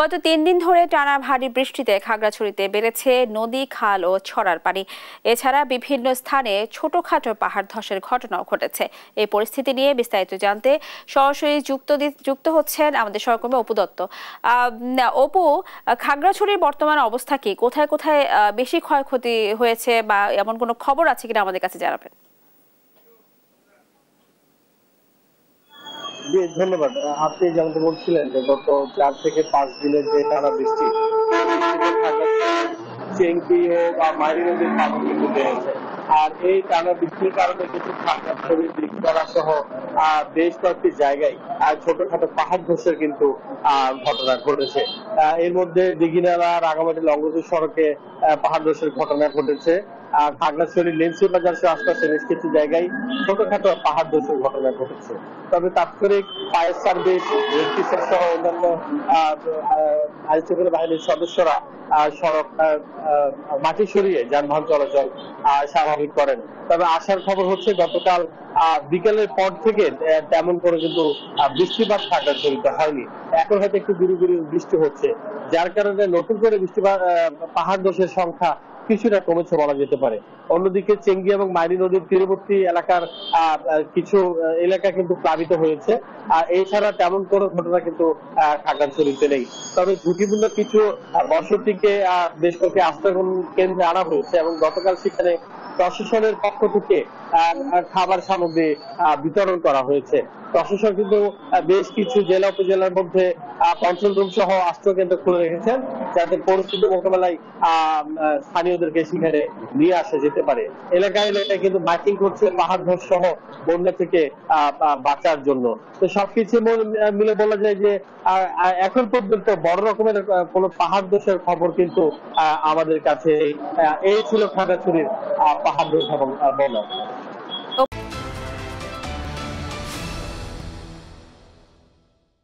গত ৩ দিন ধরে টানা ভারী বৃষ্টিতে খাগড়াছড়িতে বেড়েছে নদী, খাল ও ছড়ার পানি। এছাড়া বিভিন্ন স্থানে ছোটখাটো পাহাড় ধসের ঘটনাও ঘটেছে। এই পরিস্থিতি নিয়ে বিস্তারিত জানতে সরাসরি যুক্ত হচ্ছেন আমাদের সহকর্মী অপু দত্ত। অপু, খাগড়াছড়ির বর্তমান অবস্থা কি? কোথায় কোথায় বেশি ক্ষয়ক্ষতি হয়েছে বা এমন কোনো খবর আছে কিনা আমাদের কাছে জানাবেন। জি, ধন্যবাদ। আপনি যেমনটা বলছিলেন যে গত ৪ থেকে ৫ দিনের যে টানা বৃষ্টি, চেংটি বা মাইরি নদীর পানি কিন্তু বেড়েছে। আর এই টানা বৃষ্টির কারণে কিন্তু খাগড়াছড়ি, দিঘতলা সহ বেশ কয়েকটি জায়গায় ছোটখাটো পাহাড় ধসের কিন্তু ঘটনা ঘটেছে। এর মধ্যে দিঘিনালা রাঙামাটি লংগদু সড়কে পাহাড় ধসের ঘটনা ঘটেছে। খাগড়াছড়ি লেন্সি বাজার সহ আশপাশে বেশ কিছু জায়গায় ছোটখাটো পাহাড় ধসের ঘটনা ঘটেছে। তবে তাৎক্ষণিক ফায়ার সার্ভিস, রেড সহ অন্যান্য আইন শৃঙ্খলা বাহিনীর সদস্যরা সড়ক মাটি সরিয়ে যানবাহন চলাচল স্বাভাবিক করেন। তবে আসার খবর হচ্ছে গতকাল বিকেলের পর থেকে তেমন করে কিন্তু বৃষ্টিপাত খাগড়াছড়িতে হয়নি। এখন হয়তো একটু গুঁড়ি গুঁড়ি বৃষ্টি হচ্ছে, যার কারণে নতুন করে বৃষ্টিপাত পাহাড় ধসের সংখ্যা কিছুটা কমেছে বলা যেতে পারে। অন্যদিকে চেঙ্গি এবং মাইরি নদীর তীরবর্তী এলাকার কিছু এলাকা কিন্তু প্লাবিত হয়েছে। এছাড়া তেমন কোনো ঘটনা কিন্তু খাগড়াছড়িতে নেই। তবে ঝুঁকিপূর্ণ কিছু বসতিকে বেশ কয়েকটি আশ্রয় কেন্দ্রে আনা হয়েছে এবং গতকাল সেখানে প্রশাসনের পক্ষ থেকে খাবার সামগ্রী বিতরণ করা হয়েছে। প্রশাসন কিন্তু বেশ কিছু জেলা উপজেলার মধ্যে কন্ট্রোল রুম সহ আশ্রয় কেন্দ্র খুলে রেখেছেন, যাতে পরিস্থিতি মোকাবেলায় স্থানীয়দেরকে সেখানে নিয়ে আসা যেতে পারে। এলাকায় এলাকায় কিন্তু মাইকিং করছে পাহাড় ধস সহ বন্যা থেকে বাঁচার জন্য। তো সবকিছু মিলে বলা যায় যে এখন পর্যন্ত বড় রকমের কোনো পাহাড় ধসের খবর কিন্তু আমাদের কাছে এই ছিল খাগড়াছড়ির পাহাড় ধস এবং বন্যা।